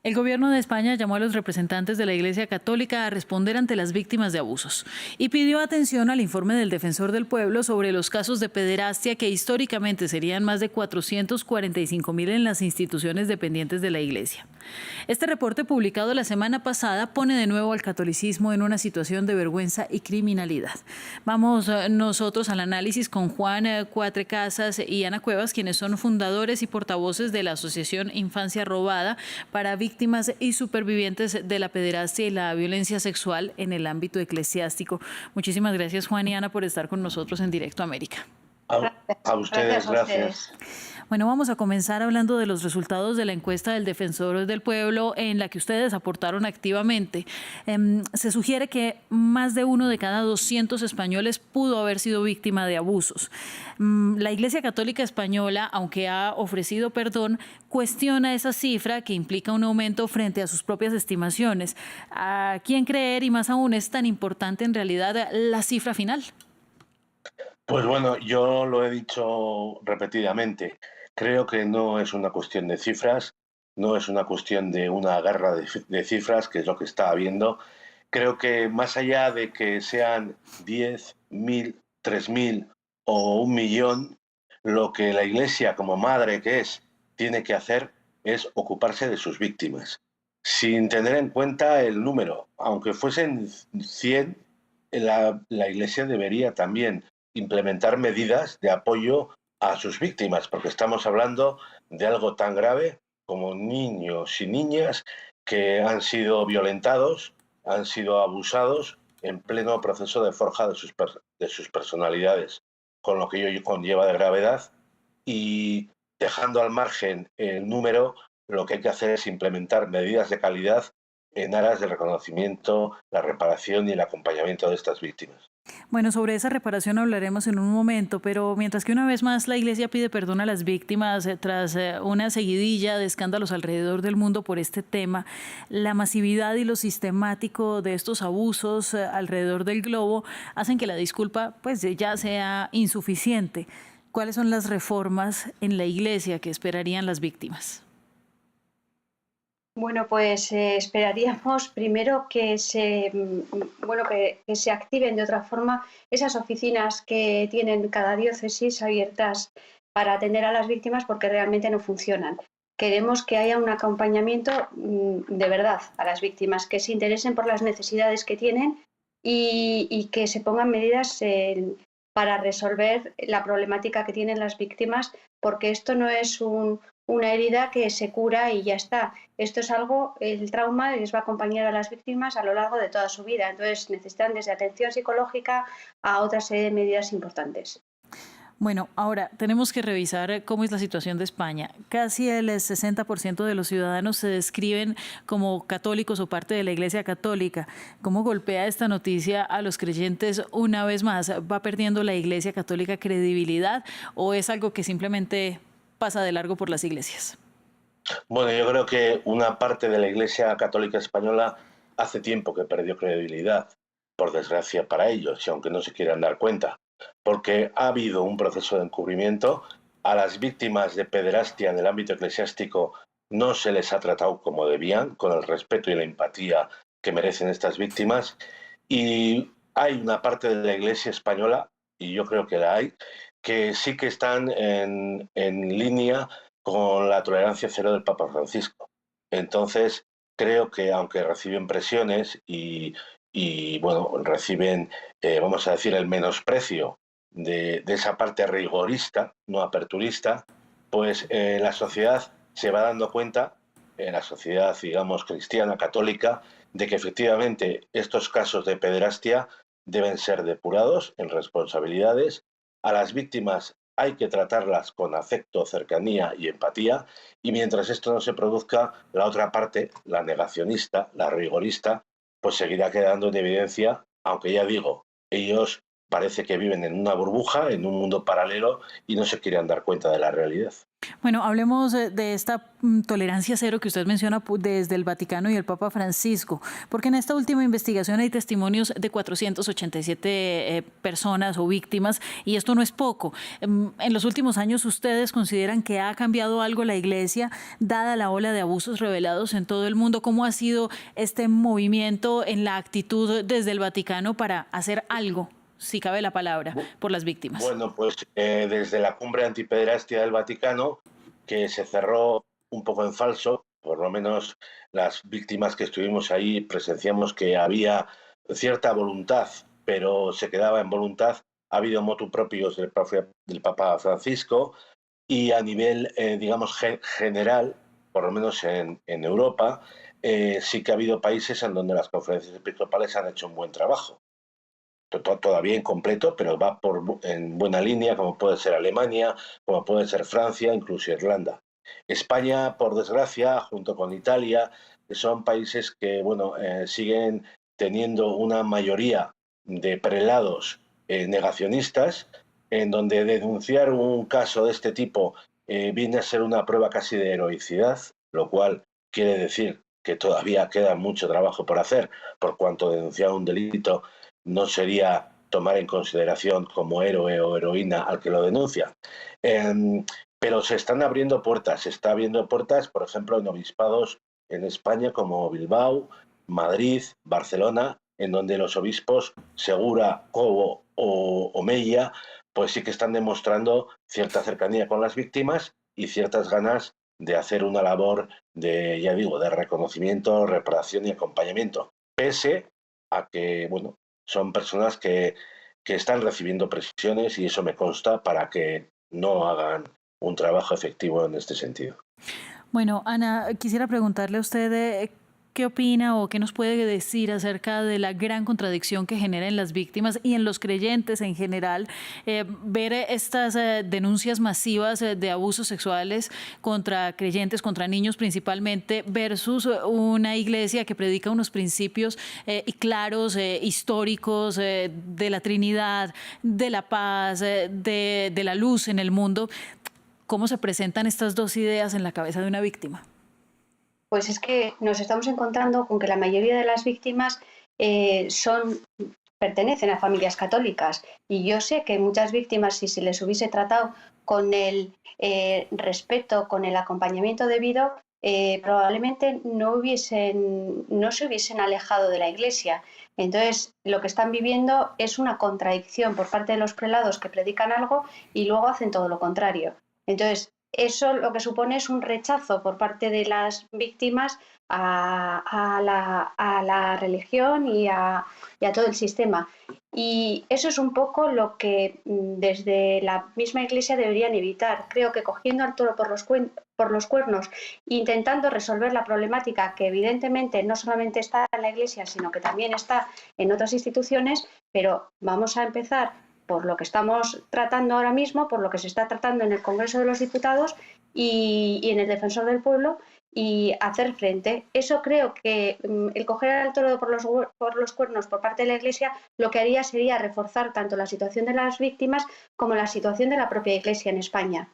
El gobierno de España llamó a los representantes de la Iglesia Católica a responder ante las víctimas de abusos y pidió atención al informe del Defensor del Pueblo sobre los casos de pederastia que históricamente serían más de 445.000 en las instituciones dependientes de la Iglesia. Este reporte publicado la semana pasada pone de nuevo al catolicismo en una situación de vergüenza y criminalidad. Vamos nosotros al análisis con Juan Cuatrecasas y Ana Cuevas, quienes son fundadores y portavoces de la Asociación Infancia Robada para víctimas y supervivientes de la pederastia y la violencia sexual en el ámbito eclesiástico. Muchísimas gracias, Juan y Ana, por estar con nosotros en Directo América. A ustedes, gracias. Bueno, vamos a comenzar hablando de los resultados de la encuesta del Defensor del Pueblo en la que ustedes aportaron activamente. Se sugiere que más de uno de cada 200 españoles pudo haber sido víctima de abusos. La Iglesia Católica Española, aunque ha ofrecido perdón, cuestiona esa cifra que implica un aumento frente a sus propias estimaciones. ¿A quién creer? Y más aún, ¿es tan importante en realidad la cifra final? Pues bueno, yo lo he dicho repetidamente. Creo que no es una cuestión de cifras, no es una cuestión de una guerra de cifras, que es lo que está habiendo. Creo que más allá de que sean 10, 1000, 3000 o 1 millón, lo que la Iglesia, como madre que es, tiene que hacer es ocuparse de sus víctimas, sin tener en cuenta el número. Aunque fuesen 100, la Iglesia debería también implementar medidas de apoyo a sus víctimas, porque estamos hablando de algo tan grave como niños y niñas que han sido violentados, han sido abusados en pleno proceso de forja de sus personalidades, con lo que ello conlleva de gravedad, y dejando al margen el número, lo que hay que hacer es implementar medidas de calidad en aras del reconocimiento, la reparación y el acompañamiento de estas víctimas. Bueno, sobre esa reparación hablaremos en un momento, pero mientras que una vez más la Iglesia pide perdón a las víctimas tras una seguidilla de escándalos alrededor del mundo por este tema, la masividad y lo sistemático de estos abusos alrededor del globo hacen que la disculpa pues ya sea insuficiente. ¿Cuáles son las reformas en la Iglesia que esperarían las víctimas? Bueno, pues esperaríamos primero que se activen de otra forma esas oficinas que tienen cada diócesis abiertas para atender a las víctimas, porque realmente no funcionan. Queremos que haya un acompañamiento de verdad a las víctimas, que se interesen por las necesidades que tienen y que se pongan medidas para resolver la problemática que tienen las víctimas, porque esto no es una herida que se cura y ya está. Esto es algo, el trauma les va a acompañar a las víctimas a lo largo de toda su vida. Entonces necesitan desde atención psicológica a otra serie de medidas importantes. Bueno, ahora tenemos que revisar cómo es la situación de España. Casi el 60% de los ciudadanos se describen como católicos o parte de la Iglesia Católica. ¿Cómo golpea esta noticia a los creyentes una vez más? ¿Va perdiendo la Iglesia Católica credibilidad o es algo que simplemente pasa de largo por las iglesias? Bueno, yo creo que una parte de la Iglesia Católica Española hace tiempo que perdió credibilidad, por desgracia para ellos, y aunque no se quieran dar cuenta, porque ha habido un proceso de encubrimiento. A las víctimas de pederastia en el ámbito eclesiástico no se les ha tratado como debían, con el respeto y la empatía que merecen estas víctimas, y hay una parte de la Iglesia española, y yo creo que la hay, que sí que están en línea con la tolerancia cero del Papa Francisco. Entonces, creo que aunque reciben presiones y bueno, reciben, vamos a decir, el menosprecio de esa parte rigorista, no aperturista, pues la sociedad se va dando cuenta, la sociedad, digamos, cristiana, católica, de que efectivamente estos casos de pederastia deben ser depurados en responsabilidades. A las víctimas hay que tratarlas con afecto, cercanía y empatía, y mientras esto no se produzca, la otra parte, la negacionista, la rigorista, pues seguirá quedando en evidencia, aunque ya digo, ellos parece que viven en una burbuja, en un mundo paralelo, y no se quieren dar cuenta de la realidad. Bueno, hablemos de esta tolerancia cero que usted menciona desde el Vaticano y el Papa Francisco, porque en esta última investigación hay testimonios de 487 personas o víctimas y esto no es poco. En los últimos años, ¿ustedes consideran que ha cambiado algo la Iglesia, dada la ola de abusos revelados en todo el mundo? ¿Cómo ha sido este movimiento en la actitud desde el Vaticano para hacer algo, si cabe la palabra, por las víctimas? Bueno, pues desde la cumbre antipederastia del Vaticano, que se cerró un poco en falso, por lo menos las víctimas que estuvimos ahí presenciamos que había cierta voluntad, pero se quedaba en voluntad. Ha habido motu propios del Papa Francisco y a nivel, digamos, general, por lo menos en Europa, sí que ha habido países en donde las conferencias episcopales han hecho un buen trabajo. Todavía incompleto, pero va en buena línea, como puede ser Alemania, como puede ser Francia, incluso Irlanda. España, por desgracia, junto con Italia, son países que siguen teniendo una mayoría de prelados negacionistas, en donde denunciar un caso de este tipo viene a ser una prueba casi de heroicidad, lo cual quiere decir que todavía queda mucho trabajo por hacer, por cuanto denunciar un delito no sería tomar en consideración como héroe o heroína al que lo denuncia. Pero se están abriendo puertas, se está abriendo puertas, por ejemplo, en obispados en España como Bilbao, Madrid, Barcelona, en donde los obispos Segura, Cobo o Mella, pues sí que están demostrando cierta cercanía con las víctimas y ciertas ganas de hacer una labor de, ya digo, de reconocimiento, reparación y acompañamiento, pese a que, son personas que están recibiendo presiones y eso me consta para que no hagan un trabajo efectivo en este sentido. Bueno, Ana, quisiera preguntarle a usted qué opina o qué nos puede decir acerca de la gran contradicción que genera en las víctimas y en los creyentes en general ver estas denuncias masivas de abusos sexuales contra creyentes, contra niños principalmente, versus una iglesia que predica unos principios claros, históricos, de la Trinidad, de la paz, de la luz en el mundo. ¿Cómo se presentan estas dos ideas en la cabeza de una víctima? Pues es que nos estamos encontrando con que la mayoría de las víctimas pertenecen a familias católicas y yo sé que muchas víctimas, si se les hubiese tratado con el respeto, con el acompañamiento debido, probablemente no se hubiesen alejado de la Iglesia. Entonces, lo que están viviendo es una contradicción por parte de los prelados que predican algo y luego hacen todo lo contrario. Entonces, eso lo que supone es un rechazo por parte de las víctimas a la religión y a todo el sistema. Y eso es un poco lo que desde la misma Iglesia deberían evitar. Creo que cogiendo al toro por los cuernos, intentando resolver la problemática que evidentemente no solamente está en la Iglesia, sino que también está en otras instituciones, pero vamos a empezar por lo que estamos tratando ahora mismo, por lo que se está tratando en el Congreso de los Diputados y en el Defensor del Pueblo, y hacer frente. Eso creo que el coger al toro por los cuernos por parte de la Iglesia lo que haría sería reforzar tanto la situación de las víctimas como la situación de la propia Iglesia en España.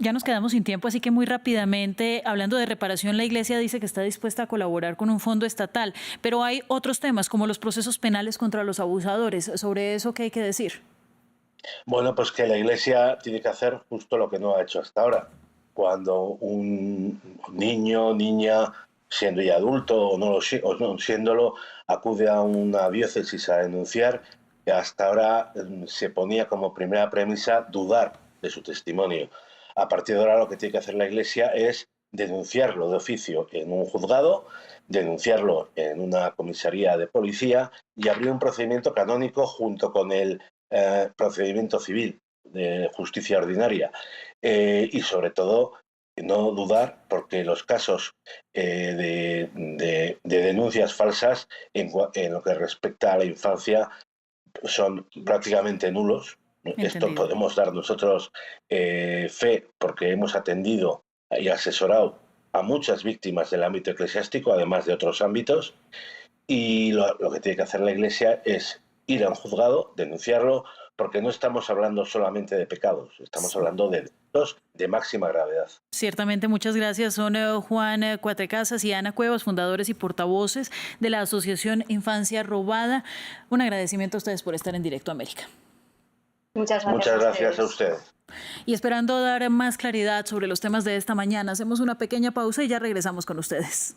Ya nos quedamos sin tiempo, así que muy rápidamente, hablando de reparación, la Iglesia dice que está dispuesta a colaborar con un fondo estatal, pero hay otros temas como los procesos penales contra los abusadores. ¿Sobre eso qué hay que decir? Bueno, pues que la Iglesia tiene que hacer justo lo que no ha hecho hasta ahora. Cuando un niño, niña, siendo ya adulto o no siéndolo, acude a una diócesis a denunciar, hasta ahora se ponía como primera premisa dudar de su testimonio. A partir de ahora lo que tiene que hacer la Iglesia es denunciarlo de oficio en un juzgado, denunciarlo en una comisaría de policía y abrir un procedimiento canónico junto con el procedimiento civil de justicia ordinaria. Y sobre todo no dudar porque los casos de denuncias falsas en lo que respecta a la infancia son prácticamente nulos. Entendido. Esto podemos dar nosotros fe porque hemos atendido y asesorado a muchas víctimas del ámbito eclesiástico, además de otros ámbitos, y lo que tiene que hacer la Iglesia es ir a un juzgado, denunciarlo, porque no estamos hablando solamente de pecados, estamos hablando de delitos de máxima gravedad. Ciertamente, muchas gracias. Son Juan Cuatrecasas y Ana Cuevas, fundadores y portavoces de la Asociación Infancia Robada. Un agradecimiento a ustedes por estar en Directo América. Muchas gracias. Muchas gracias a ustedes. Y esperando dar más claridad sobre los temas de esta mañana, hacemos una pequeña pausa y ya regresamos con ustedes.